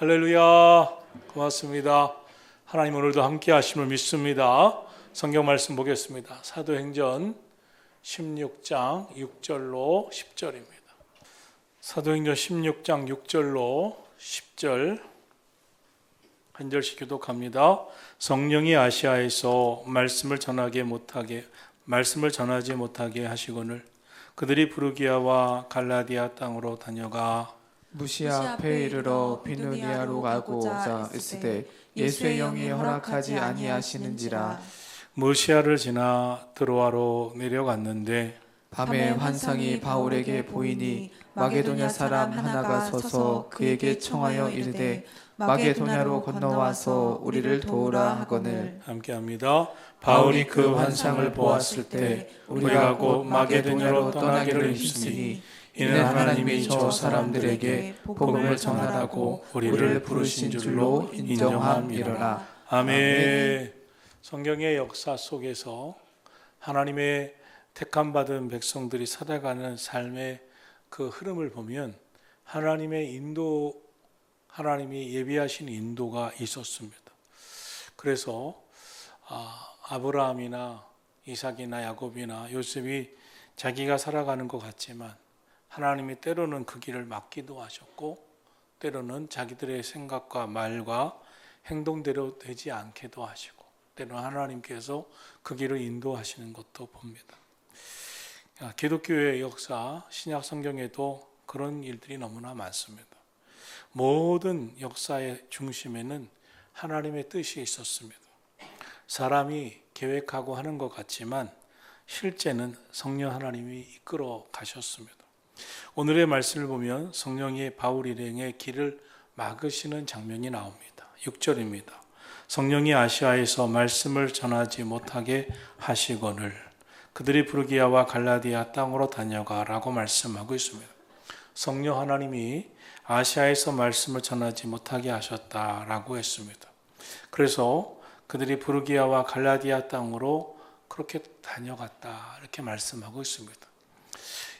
할렐루야. 고맙습니다. 하나님 오늘도 함께 하심을 믿습니다. 성경 말씀 보겠습니다. 사도행전 16장 6절로 10절입니다. 사도행전 16장 6절로 10절 한 절씩 교독합니다. 성령이 아시아에서 말씀을 전하지 못하게 하시거늘 그들이 부르기아와 갈라디아 땅으로 다녀가 무시아 앞에 이르러 비누니아로 가고자 있으되 예수의 영이 허락하지 아니하시는지라. 무시아를 지나 드로아로 내려갔는데 밤에 환상이 바울에게 보이니 마게도냐 사람 하나가 서서 그에게 청하여 이르되 마게도냐로 건너와서 우리를 도우라 하거늘. 함께합니다. 바울이 그 환상을 보았을 때 우리가 곧 마게도냐로 떠나기를 힘쓰니 이는 하나님이 저 사람들에게 복음을 전하라고 우리를 부르신 줄로 인정함이로라. 아멘. 성경의 역사 속에서 하나님의 택함받은 백성들이 살아가는 삶의 그 흐름을 보면 하나님이 예비하신 인도가 있었습니다. 그래서 아브라함이나 이삭이나 야곱이나 요셉이 자기가 살아가는 것 같지만 하나님이 때로는 그 길을 막기도 하셨고 때로는 자기들의 생각과 말과 행동대로 되지 않게도 하시고 때로는 하나님께서 그 길을 인도하시는 것도 봅니다. 기독교의 역사, 신약 성경에도 그런 일들이 너무나 많습니다. 모든 역사의 중심에는 하나님의 뜻이 있었습니다. 사람이 계획하고 하는 것 같지만 실제는 성령 하나님이 이끌어 가셨습니다. 오늘의 말씀을 보면 성령이 바울 일행의 길을 막으시는 장면이 나옵니다. 6절입니다. 성령이 아시아에서 말씀을 전하지 못하게 하시거늘 그들이 부르기아와 갈라디아 땅으로 다녀가라고 말씀하고 있습니다. 성령 하나님이 아시아에서 말씀을 전하지 못하게 하셨다라고 했습니다. 그래서 그들이 부르기아와 갈라디아 땅으로 그렇게 다녀갔다 이렇게 말씀하고 있습니다.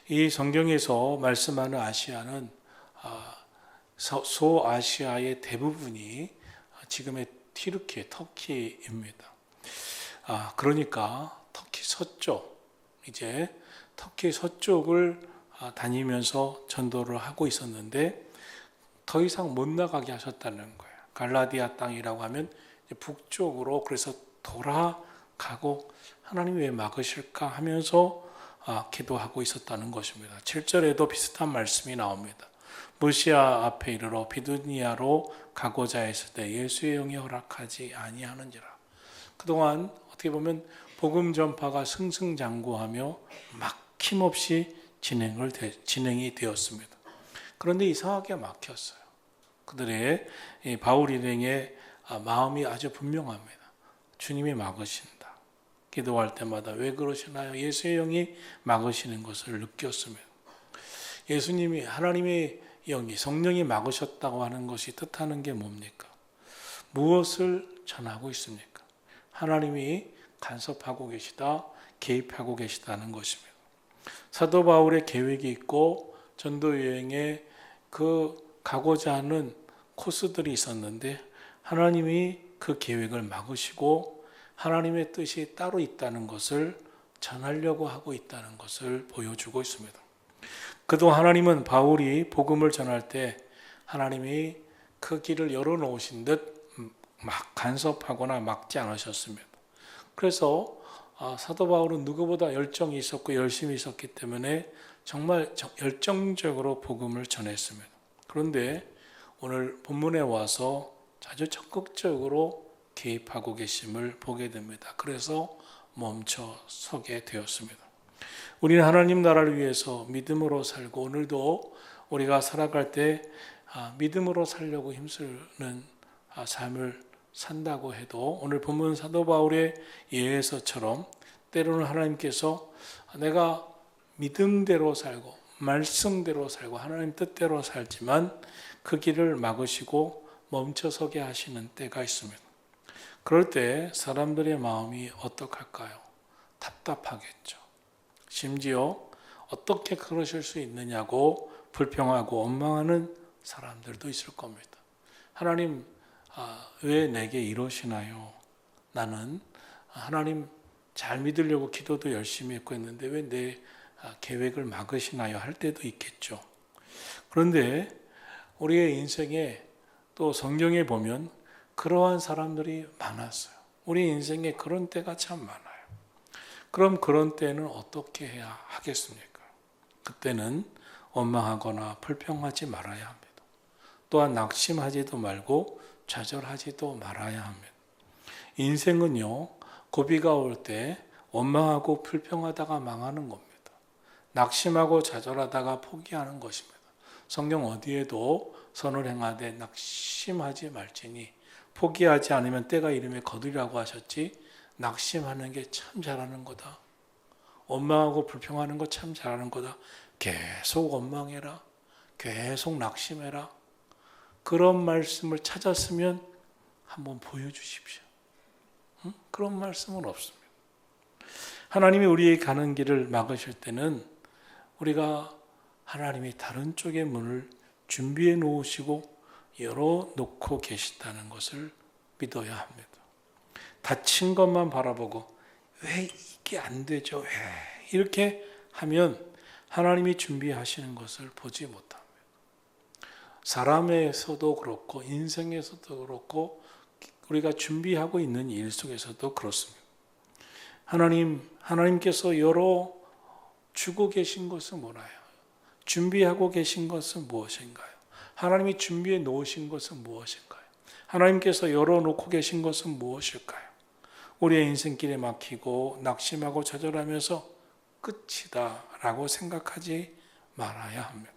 이 성경에서 말씀하는 아시아는 소아시아의 대부분이 지금의 튀르키, 터키입니다. 그러니까 터키 서쪽, 이제 터키 서쪽을 다니면서 전도를 하고 있었는데 더 이상 못 나가게 하셨다는 거예요. 갈라디아 땅이라고 하면 북쪽으로 그래서 돌아가고 하나님이 왜 막으실까 하면서 기도하고 있었다는 것입니다. 7절에도 비슷한 말씀이 나옵니다. 무시아 앞에 이르러 비두니아로 가고자 했을 때 예수의 영이 허락하지 아니하는지라. 그동안 어떻게 보면 복음 전파가 승승장구하며 막힘없이 진행이 되었습니다. 그런데 이상하게 막혔어요. 그들의 바울 일행의 마음이 아주 분명합니다. 주님이 막으신다. 기도할 때마다 왜 그러시나요? 예수의 영이 막으시는 것을 느꼈습니다. 예수님이 하나님의 영이 성령이 막으셨다고 하는 것이 뜻하는 게 뭡니까? 무엇을 전하고 있습니까? 하나님이 간섭하고 계시다, 개입하고 계시다는 것입니다. 사도 바울의 계획이 있고 전도 여행에 가고자 하는 코스들이 있었는데 하나님이 그 계획을 막으시고 하나님의 뜻이 따로 있다는 것을 전하려고 하고 있다는 것을 보여주고 있습니다. 그동안 하나님은 바울이 복음을 전할 때 하나님이 그 길을 열어놓으신 듯 막 간섭하거나 막지 않으셨습니다. 그래서 사도 바울은 누구보다 열정이 있었고 열심히 있었기 때문에 정말 열정적으로 복음을 전했습니다. 그런데 오늘 본문에 와서 아주 적극적으로 개입하고 계심을 보게 됩니다. 그래서 멈춰 서게 되었습니다. 우리는 하나님 나라를 위해서 믿음으로 살고 오늘도 우리가 살아갈 때 믿음으로 살려고 힘쓰는 삶을 산다고 해도 오늘 본문 사도 바울의 예에서처럼 때로는 하나님께서 내가 믿음대로 살고 말씀대로 살고 하나님 뜻대로 살지만 그 길을 막으시고 멈춰서게 하시는 때가 있습니다. 그럴 때 사람들의 마음이 어떡할까요? 답답하겠죠. 심지어 어떻게 그러실 수 있느냐고 불평하고 원망하는 사람들도 있을 겁니다. 하나님 왜 내게 이러시나요? 나는 하나님 잘 믿으려고 기도도 열심히 했고 했는데 왜 내 계획을 막으시나요? 할 때도 있겠죠. 그런데 우리의 인생에 또 성경에 보면 그러한 사람들이 많았어요. 우리 인생에 그런 때가 참 많아요. 그럼 그런 때는 어떻게 해야 하겠습니까? 그때는 원망하거나 불평하지 말아야 합니다. 또한 낙심하지도 말고 좌절하지도 말아야 합니다. 인생은요, 고비가 올 때 원망하고 불평하다가 망하는 겁니다. 낙심하고 좌절하다가 포기하는 것입니다. 성경 어디에도 선을 행하되 낙심하지 말지니 포기하지 않으면 때가 이름에 거두리라고 하셨지. 낙심하는 게 참 잘하는 거다. 원망하고 불평하는 거 참 잘하는 거다. 계속 원망해라. 계속 낙심해라. 그런 말씀을 찾았으면 한번 보여주십시오. 그런 말씀은 없습니다. 하나님이 우리의 가는 길을 막으실 때는 우리가 하나님이 다른 쪽의 문을 준비해 놓으시고 열어놓고 계시다는 것을 믿어야 합니다. 닫힌 것만 바라보고 왜 이게 안 되죠? 왜 이렇게 하면 하나님이 준비하시는 것을 보지 못합니다. 사람에서도 그렇고 인생에서도 그렇고 우리가 준비하고 있는 일 속에서도 그렇습니다. 하나님께서 열어주고 계신 것은 뭐나요? 준비하고 계신 것은 무엇인가요? 하나님이 준비해 놓으신 것은 무엇인가요? 하나님께서 열어놓고 계신 것은 무엇일까요? 우리의 인생길에 막히고 낙심하고 좌절하면서 끝이다 라고 생각하지 말아야 합니다.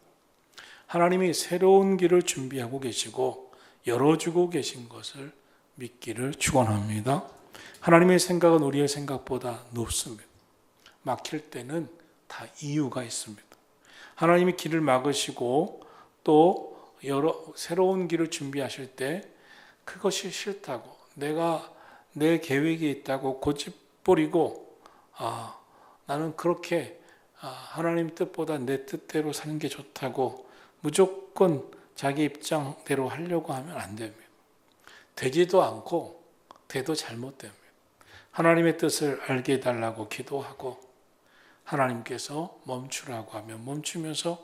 하나님이 새로운 길을 준비하고 계시고 열어주고 계신 것을 믿기를 축원합니다. 하나님의 생각은 우리의 생각보다 높습니다. 막힐 때는 다 이유가 있습니다. 하나님이 길을 막으시고 또 새로운 길을 준비하실 때 그것이 싫다고 내가 내 계획이 있다고 고집부리고 나는 그렇게 하나님 뜻보다 내 뜻대로 사는 게 좋다고 무조건 자기 입장대로 하려고 하면 안 됩니다. 되지도 않고 돼도 잘못됩니다. 하나님의 뜻을 알게 해달라고 기도하고 하나님께서 멈추라고 하면 멈추면서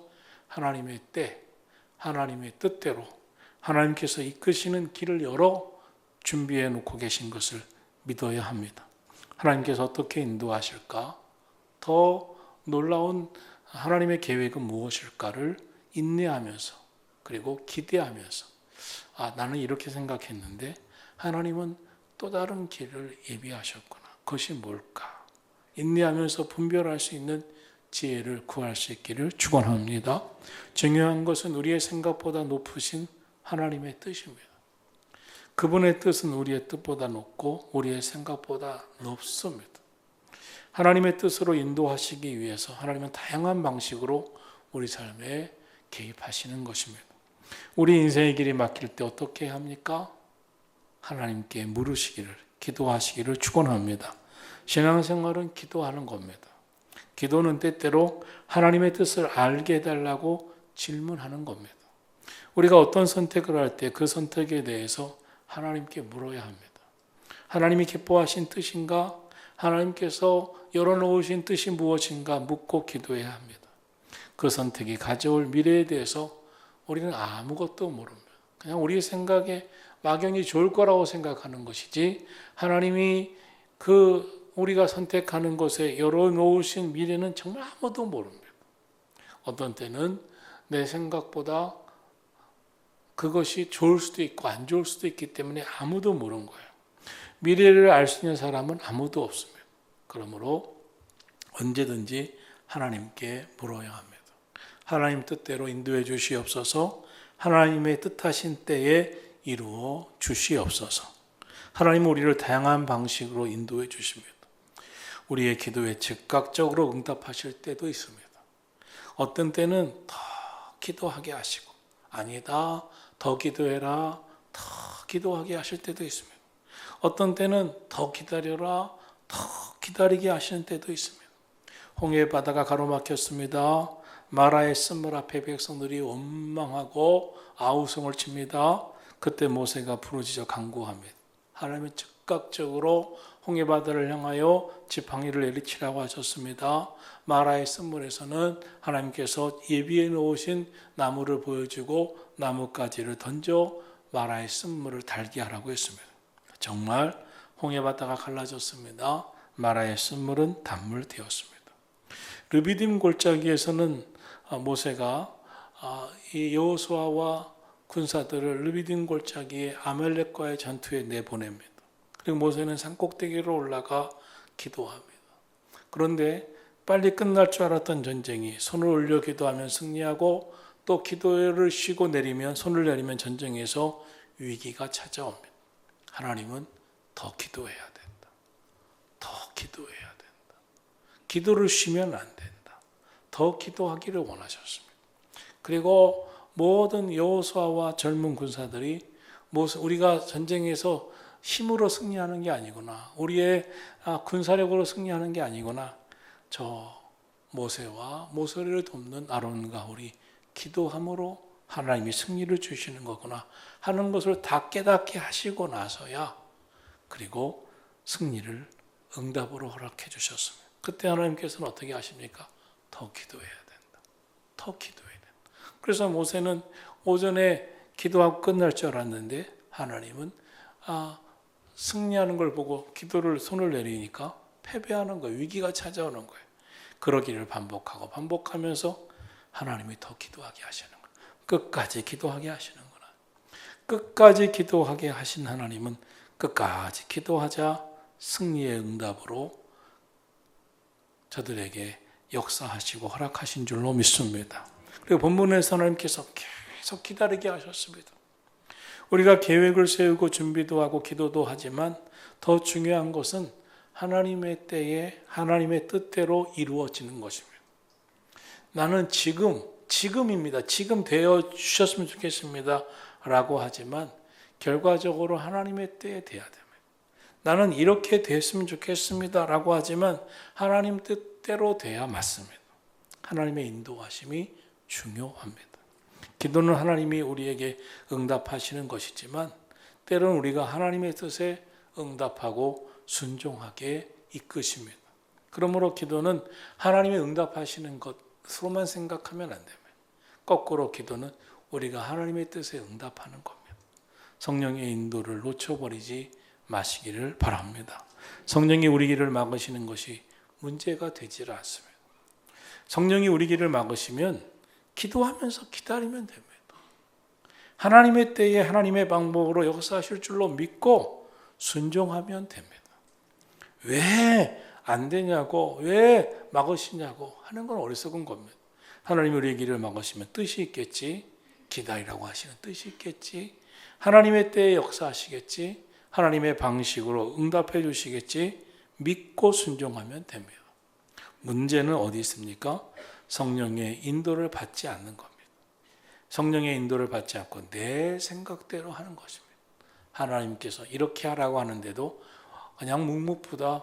하나님의 때, 하나님의 뜻대로 하나님께서 이끄시는 길을 열어 준비해 놓고 계신 것을 믿어야 합니다. 하나님께서 어떻게 인도하실까? 더 놀라운 하나님의 계획은 무엇일까를 인내하면서 그리고 기대하면서 나는 이렇게 생각했는데 하나님은 또 다른 길을 예비하셨구나. 그것이 뭘까? 인내하면서 분별할 수 있는 지혜를 구할 수 있기를 축원합니다. 중요한 것은 우리의 생각보다 높으신 하나님의 뜻입니다. 그분의 뜻은 우리의 뜻보다 높고 우리의 생각보다 높습니다. 하나님의 뜻으로 인도하시기 위해서 하나님은 다양한 방식으로 우리 삶에 개입하시는 것입니다. 우리 인생의 길이 막힐 때 어떻게 합니까? 하나님께 물으시기를, 기도하시기를 축원합니다. 신앙생활은 기도하는 겁니다. 기도는 때때로 하나님의 뜻을 알게 해달라고 질문하는 겁니다. 우리가 어떤 선택을 할 때 그 선택에 대해서 하나님께 물어야 합니다. 하나님이 기뻐하신 뜻인가? 하나님께서 열어놓으신 뜻이 무엇인가 묻고 기도해야 합니다. 그 선택이 가져올 미래에 대해서 우리는 아무것도 모릅니다. 그냥 우리의 생각에 막연히 좋을 거라고 생각하는 것이지 하나님이 우리가 선택하는 것에 열어놓으신 미래는 정말 아무도 모릅니다. 어떤 때는 내 생각보다 그것이 좋을 수도 있고 안 좋을 수도 있기 때문에 아무도 모르는 거예요. 미래를 알 수 있는 사람은 아무도 없습니다. 그러므로 언제든지 하나님께 물어야 합니다. 하나님 뜻대로 인도해 주시옵소서. 하나님의 뜻하신 때에 이루어 주시옵소서. 하나님은 우리를 다양한 방식으로 인도해 주십니다. 우리의 기도에 즉각적으로 응답하실 때도 있습니다. 어떤 때는 더 기도하게 하시고 아니다 더 기도해라 더 기도하게 하실 때도 있습니다. 어떤 때는 더 기다려라 더 기다리게 하시는 때도 있습니다. 홍해 바다가 가로막혔습니다. 마라의 쓴물 앞에 백성들이 원망하고 아우성을 칩니다. 그때 모세가 부르짖어 간구합니다. 하나님은 즉각적으로 홍해바다를 향하여 지팡이를 내리치라고 하셨습니다. 마라의 쓴물에서는 하나님께서 예비해 놓으신 나무를 보여주고 나뭇가지를 던져 마라의 쓴물을 달게 하라고 했습니다. 정말 홍해바다가 갈라졌습니다. 마라의 쓴물은 단물 되었습니다. 르비딤 골짜기에서는 모세가 이 여호수아와 군사들을 르비딤 골짜기에 아말렉과의 전투에 내보냅니다. 그리고 모세는 산꼭대기로 올라가 기도합니다. 그런데 빨리 끝날 줄 알았던 전쟁이 손을 올려 기도하면 승리하고 또 기도를 쉬고 내리면 손을 내리면 전쟁에서 위기가 찾아옵니다. 하나님은 더 기도해야 된다. 더 기도해야 된다. 기도를 쉬면 안 된다. 더 기도하기를 원하셨습니다. 그리고 모든 여호수아와 젊은 군사들이 우리가 전쟁에서 힘으로 승리하는 게 아니구나. 우리의 군사력으로 승리하는 게 아니구나. 저 모세와 모세를 돕는 아론과 우리 기도함으로 하나님이 승리를 주시는 거구나 하는 것을 다 깨닫게 하시고 나서야 그리고 승리를 응답으로 허락해 주셨습니다. 그때 하나님께서는 어떻게 하십니까? 더 기도해야 된다. 더 기도해야 된다. 그래서 모세는 오전에 기도하고 끝날 줄 알았는데 하나님은 승리하는 걸 보고 기도를 손을 내리니까 패배하는 거예요. 위기가 찾아오는 거예요. 그러기를 반복하면서 하나님이 더 기도하게 하시는 거예요. 끝까지 기도하게 하시는구나. 끝까지 기도하게 하신 하나님은 끝까지 기도하자 승리의 응답으로 저들에게 역사하시고 허락하신 줄로 믿습니다. 그리고 본문에서 하나님께서 계속 기다리게 하셨습니다. 우리가 계획을 세우고 준비도 하고 기도도 하지만 더 중요한 것은 하나님의 때에 하나님의 뜻대로 이루어지는 것입니다. 나는 지금입니다. 지금 되어 주셨으면 좋겠습니다. 라고 하지만 결과적으로 하나님의 때에 돼야 됩니다. 나는 이렇게 됐으면 좋겠습니다. 라고 하지만 하나님 뜻대로 돼야 맞습니다. 하나님의 인도하심이 중요합니다. 기도는 하나님이 우리에게 응답하시는 것이지만 때로는 우리가 하나님의 뜻에 응답하고 순종하게 이끄십니다. 그러므로 기도는 하나님이 응답하시는 것으로만 생각하면 안 됩니다. 거꾸로 기도는 우리가 하나님의 뜻에 응답하는 겁니다. 성령의 인도를 놓쳐버리지 마시기를 바랍니다. 성령이 우리 길을 막으시는 것이 문제가 되질 않습니다. 성령이 우리 길을 막으시면 기도하면서 기다리면 됩니다. 하나님의 때에 하나님의 방법으로 역사하실 줄로 믿고 순종하면 됩니다. 왜 안 되냐고, 왜 막으시냐고 하는 건 어리석은 겁니다. 하나님이 우리의 길을 막으시면 뜻이 있겠지, 기다리라고 하시는 뜻이 있겠지, 하나님의 때에 역사하시겠지, 하나님의 방식으로 응답해 주시겠지, 믿고 순종하면 됩니다. 문제는 어디 있습니까? 성령의 인도를 받지 않는 겁니다. 성령의 인도를 받지 않고 내 생각대로 하는 것입니다. 하나님께서 이렇게 하라고 하는데도 그냥 묵묵부다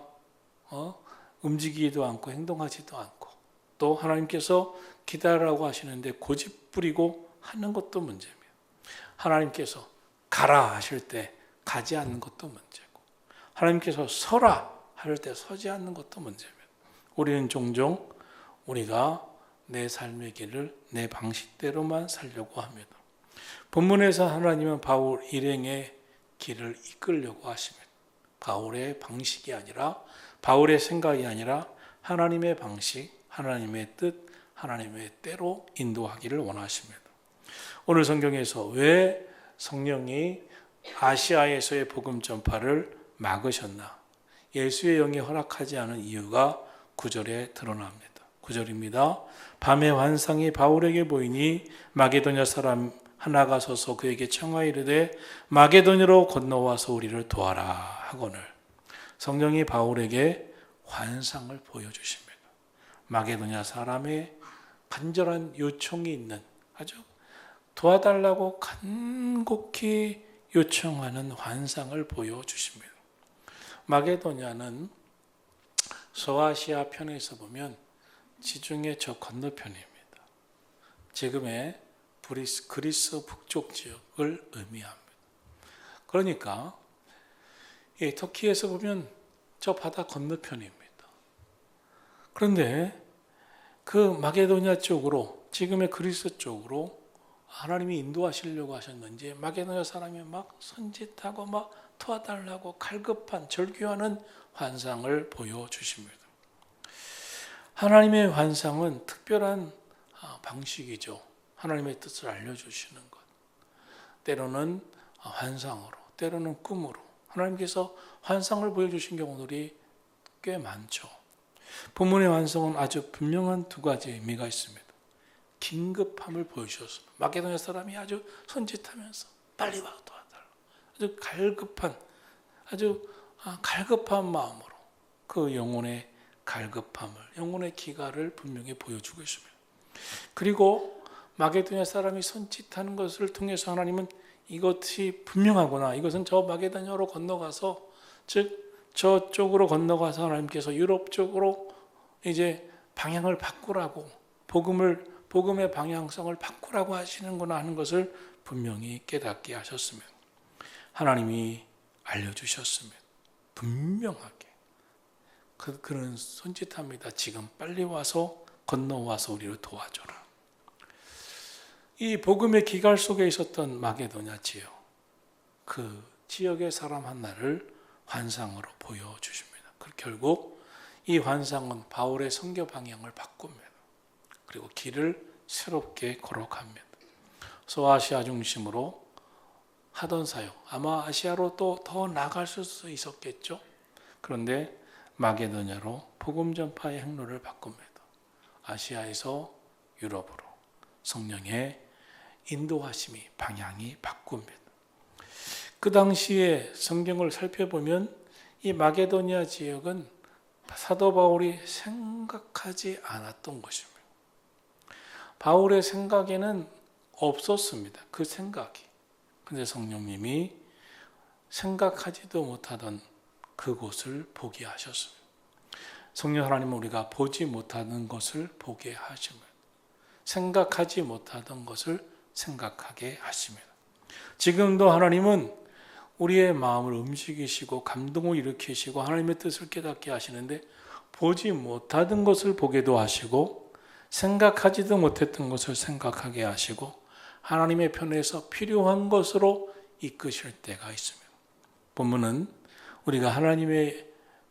움직이지도 않고 행동하지도 않고 또 하나님께서 기다리라고 하시는데 고집 부리고 하는 것도 문제입니다. 하나님께서 가라 하실 때 가지 않는 것도 문제고 하나님께서 서라 할 때 서지 않는 것도 문제입니다. 우리는 종종 우리가 내 삶의 길을 내 방식대로만 살려고 합니다. 본문에서 하나님은 바울 일행의 길을 이끌려고 하십니다. 바울의 방식이 아니라 바울의 생각이 아니라 하나님의 방식, 하나님의 뜻, 하나님의 때로 인도하기를 원하십니다. 오늘 성경에서 왜 성령이 아시아에서의 복음 전파를 막으셨나? 예수의 영이 허락하지 않은 이유가 9절에 드러납니다. 9절입니다. 밤의 환상이 바울에게 보이니 마게도냐 사람 하나가 서서 그에게 청하이르되 마게도냐로 건너와서 우리를 도와라 하거늘. 성령이 바울에게 환상을 보여주십니다. 마게도냐 사람의 간절한 요청이 있는 아주 도와달라고 간곡히 요청하는 환상을 보여주십니다. 마게도냐는 소아시아 편에서 보면 지중해 저 건너편입니다. 지금의 그리스 북쪽 지역을 의미합니다. 그러니까 이 터키에서 보면 저 바다 건너편입니다. 그런데 그 마게도냐 쪽으로, 지금의 그리스 쪽으로 하나님이 인도하시려고 하셨는지 마게도냐 사람이 막 손짓하고 막 도와달라고 갈급한 절규하는 환상을 보여주십니다. 하나님의 환상은 특별한 방식이죠. 하나님의 뜻을 알려주시는 것. 때로는 환상으로, 때로는 꿈으로 하나님께서 환상을 보여주신 경우들이 꽤 많죠. 본문의 환상은 아주 분명한 두 가지 의미가 있습니다. 긴급함을 보여주셨습니다. 마게도냐 사람이 아주 손짓하면서 빨리 와 도와달라. 아주 갈급한 마음으로 그 영혼의 갈급함을, 영혼의 기가를 분명히 보여주고 있습니다. 그리고 마게도냐 사람이 손짓하는 것을 통해서 하나님은 이것이 분명하구나, 이것은 저 마게도냐로 건너가서, 즉 저쪽으로 건너가서 하나님께서 유럽 쪽으로 이제 방향을 바꾸라고, 복음의 방향성을 바꾸라고 하시는구나 하는 것을 분명히 깨닫게 하셨으면 하나님이 알려주셨으면 분명하게 그는 손짓합니다. 지금 빨리 와서 건너와서 우리를 도와줘라. 이 복음의 기갈 속에 있었던 마게도냐 지역, 그 지역의 사람 하나를 환상으로 보여주십니다. 결국 이 환상은 바울의 선교 방향을 바꿉니다. 그리고 길을 새롭게 거룩합니다. 소아시아 중심으로 하던 사역, 아마 아시아로 또 더 나아갈 수 있었겠죠. 그런데 마게도냐로 복음 전파의 행로를 바꿉니다. 아시아에서 유럽으로 성령의 인도하심이, 방향이 바꿉니다. 그 당시에 성경을 살펴보면 이 마게도냐 지역은 사도 바울이 생각하지 않았던 것입니다. 바울의 생각에는 없었습니다. 그 생각이. 근데 성령님이 생각하지도 못하던 그곳을 보게 하셨습니다. 성령 하나님은 우리가 보지 못하는 것을 보게 하십니다. 생각하지 못하던 것을 생각하게 하십니다. 지금도 하나님은 우리의 마음을 움직이시고 감동을 일으키시고 하나님의 뜻을 깨닫게 하시는데, 보지 못하던 것을 보게도 하시고 생각하지도 못했던 것을 생각하게 하시고 하나님의 편에서 필요한 것으로 이끄실 때가 있습니다. 본문은 우리가 하나님의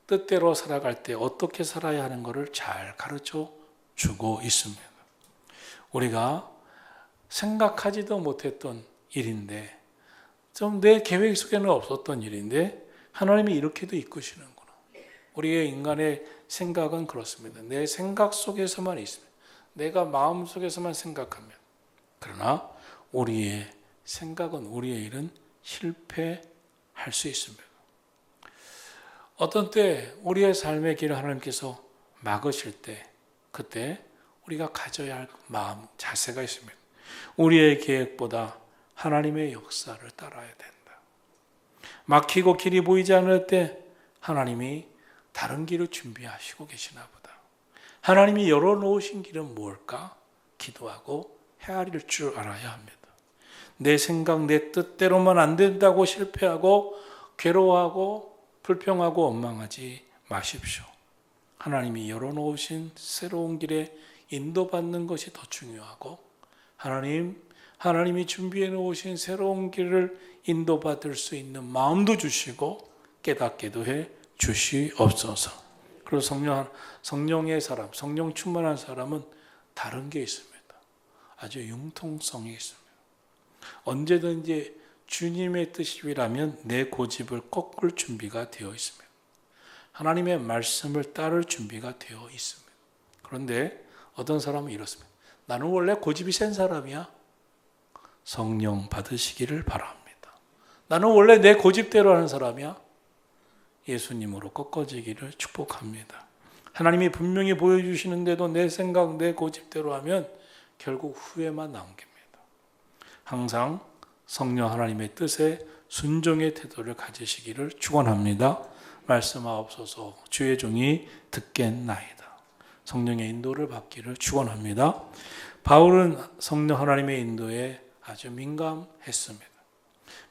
뜻대로 살아갈 때 어떻게 살아야 하는 것을 잘 가르쳐 주고 있습니다. 우리가 생각하지도 못했던 일인데, 좀 내 계획 속에는 없었던 일인데 하나님이 이렇게도 이끄시는구나. 우리의 인간의 생각은 그렇습니다. 내 생각 속에서만 있습니다. 내가 마음 속에서만 생각하면. 그러나 우리의 생각은, 우리의 일은 실패할 수 있습니다. 어떤 때 우리의 삶의 길을 하나님께서 막으실 때, 그때 우리가 가져야 할 마음, 자세가 있습니다. 우리의 계획보다 하나님의 역사를 따라야 된다. 막히고 길이 보이지 않을 때 하나님이 다른 길을 준비하시고 계시나 보다. 하나님이 열어놓으신 길은 뭘까? 기도하고 헤아릴 줄 알아야 합니다. 내 생각, 내 뜻대로만 안 된다고 실패하고 괴로워하고 불평하고 원망하지 마십시오. 하나님이 열어놓으신 새로운 길에 인도받는 것이 더 중요하고, 하나님이 준비해 놓으신 새로운 길을 인도받을 수 있는 마음도 주시고 깨닫게도 해 주시옵소서. 그리고 성령의 사람, 성령 충만한 사람은 다른 게 있습니다. 아주 융통성이 있습니다. 언제든지 주님의 뜻이라면 내 고집을 꺾을 준비가 되어 있습니다. 하나님의 말씀을 따를 준비가 되어 있습니다. 그런데 어떤 사람은 이렇습니다. 나는 원래 고집이 센 사람이야. 성령 받으시기를 바랍니다. 나는 원래 내 고집대로 하는 사람이야. 예수님으로 꺾어지기를 축복합니다. 하나님이 분명히 보여주시는데도 내 생각, 내 고집대로 하면 결국 후회만 남깁니다. 항상 성령 하나님의 뜻에 순종의 태도를 가지시기를 축원합니다. 말씀하옵소서. 주의 종이 듣겠나이다. 성령의 인도를 받기를 축원합니다. 바울은 성령 하나님의 인도에 아주 민감했습니다.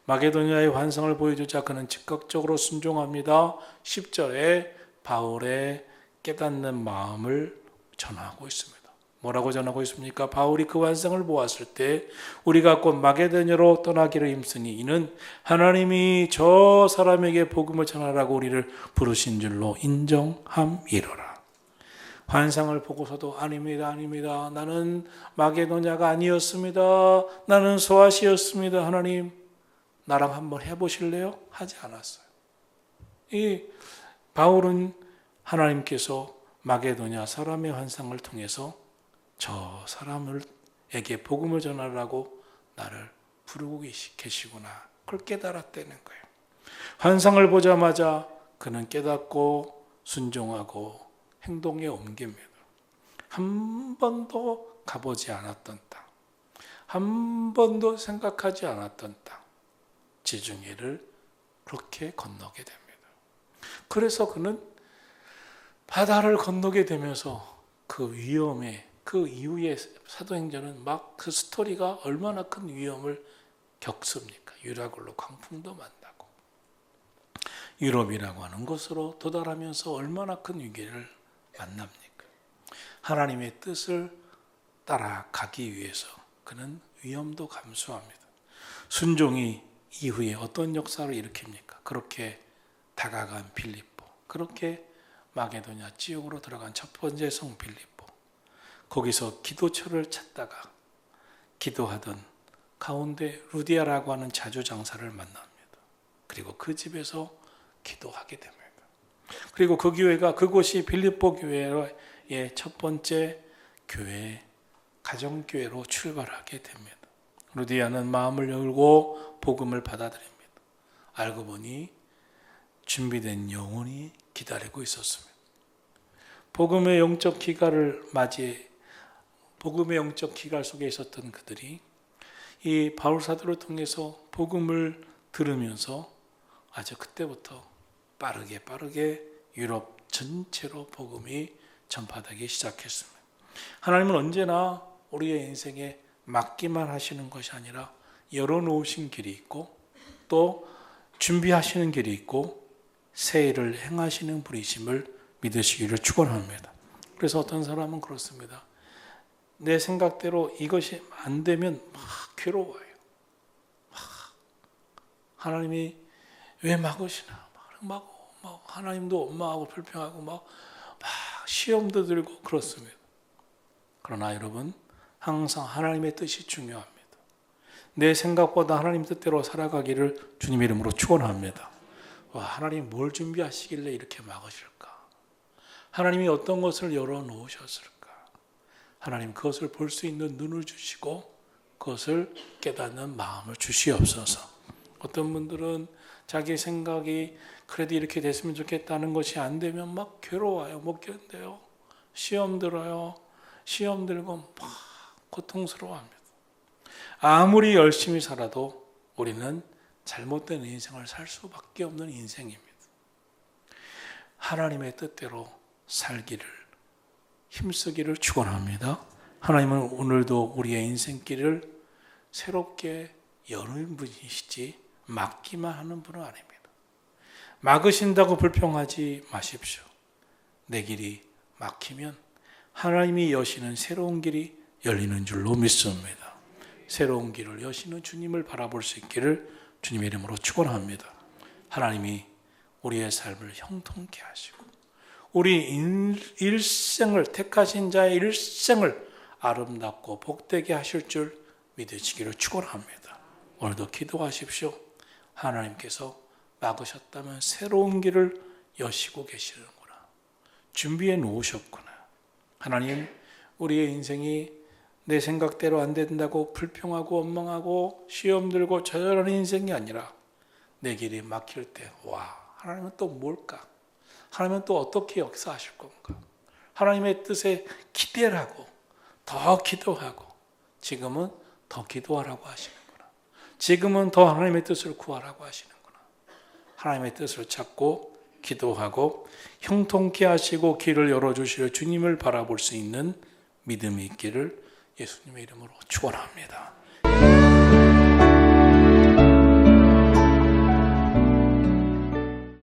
마게도냐의 환상을 보여주자 그는 즉각적으로 순종합니다. 10절에 바울의 깨닫는 마음을 전하고 있습니다. 뭐라고 전하고 있습니까? 바울이 그 환상을 보았을 때 우리가 곧 마게도냐로 떠나기를 힘쓰니 이는 하나님이 저 사람에게 복음을 전하라고 우리를 부르신 줄로 인정함이로라. 환상을 보고서도 아닙니다. 나는 마게도냐가 아니었습니다. 나는 소아시였습니다. 하나님 나랑 한번 해보실래요? 하지 않았어요. 이 바울은 하나님께서 마게도냐 사람의 환상을 통해서 저 사람에게 복음을 전하라고 나를 부르고 계시구나. 그걸 깨달았다는 거예요. 환상을 보자마자 그는 깨닫고 순종하고 행동에 옮깁니다. 한 번도 가보지 않았던 땅, 한 번도 생각하지 않았던 땅, 지중해를 그렇게 건너게 됩니다. 그래서 그는 바다를 건너게 되면서 그 위험에, 그 이후에 사도행전은 막 그 스토리가 얼마나 큰 위험을 겪습니까? 유라굴로 광풍도 만나고 유럽이라고 하는 곳으로 도달하면서 얼마나 큰 위기를 만납니까? 하나님의 뜻을 따라가기 위해서 그는 위험도 감수합니다. 순종이 이후에 어떤 역사를 일으킵니까? 그렇게 다가간 빌립보, 그렇게 마게도냐 지역으로 들어간 첫 번째 성 빌립보, 거기서 기도처를 찾다가 기도하던 가운데 루디아라고 하는 자주장사를 만납니다. 그리고 그 집에서 기도하게 됩니다. 그리고 그 교회가, 그곳이 빌립보 교회의 첫 번째 교회, 가정교회로 출발하게 됩니다. 루디아는 마음을 열고 복음을 받아들입니다. 알고 보니 준비된 영혼이 기다리고 있었습니다. 복음의 영적 기갈을 맞이해 복음의 영적 기갈 속에 있었던 그들이 이 바울 사도를 통해서 복음을 들으면서 아주 그때부터 빠르게 유럽 전체로 복음이 전파되기 시작했습니다. 하나님은 언제나 우리의 인생에 맡기만 하시는 것이 아니라 열어놓으신 길이 있고 또 준비하시는 길이 있고 새 일을 행하시는 분이심을 믿으시기를 축원합니다. 그래서 어떤 사람은 그렇습니다. 내 생각대로 이것이 안 되면 막 괴로워요. 하나님이 왜 막으시나? 막 하나님도 원망하고 불평하고 막 시험도 들고 그렇습니다. 그러나 여러분, 항상 하나님의 뜻이 중요합니다. 내 생각보다 하나님 뜻대로 살아가기를 주님 이름으로 축원합니다. 하나님 뭘 준비하시길래 이렇게 막으실까? 하나님이 어떤 것을 열어놓으셨을까? 하나님 그것을 볼 수 있는 눈을 주시고 그것을 깨닫는 마음을 주시옵소서. 어떤 분들은 자기 생각이 그래도 이렇게 됐으면 좋겠다는 것이 안 되면 막 괴로워요. 못 견뎌요. 시험 들어요. 시험 들고 막 고통스러워합니다. 아무리 열심히 살아도 우리는 잘못된 인생을 살 수밖에 없는 인생입니다. 하나님의 뜻대로 살기를 힘쓰기를 축원합니다. 하나님은 오늘도 우리의 인생길을 새롭게 여는 분이시지 막기만 하는 분은 아닙니다. 막으신다고 불평하지 마십시오. 내 길이 막히면 하나님이 여시는 새로운 길이 열리는 줄로 믿습니다. 새로운 길을 여시는 주님을 바라볼 수 있기를 주님의 이름으로 축원합니다. 하나님이 우리의 삶을 형통케 하시고 우리 일생을 택하신 자의 일생을 아름답고 복되게 하실 줄 믿으시기를 축원합니다. 오늘도 기도하십시오. 하나님께서 막으셨다면 새로운 길을 여시고 계시는구나. 준비해 놓으셨구나. 하나님, 우리의 인생이 내 생각대로 안 된다고 불평하고 원망하고 시험 들고 저절한 인생이 아니라 내 길이 막힐 때 하나님은 또 뭘까? 하나님은 또 어떻게 역사하실 건가? 하나님의 뜻에 기대를 하고 더 기도하고 지금은 더 기도하라고 하시는구나. 지금은 더 하나님의 뜻을 구하라고 하시는구나. 하나님의 뜻을 찾고 기도하고 형통케 하시고 길을 열어주실 주님을 바라볼 수 있는 믿음이 있기를 예수님의 이름으로 축원합니다.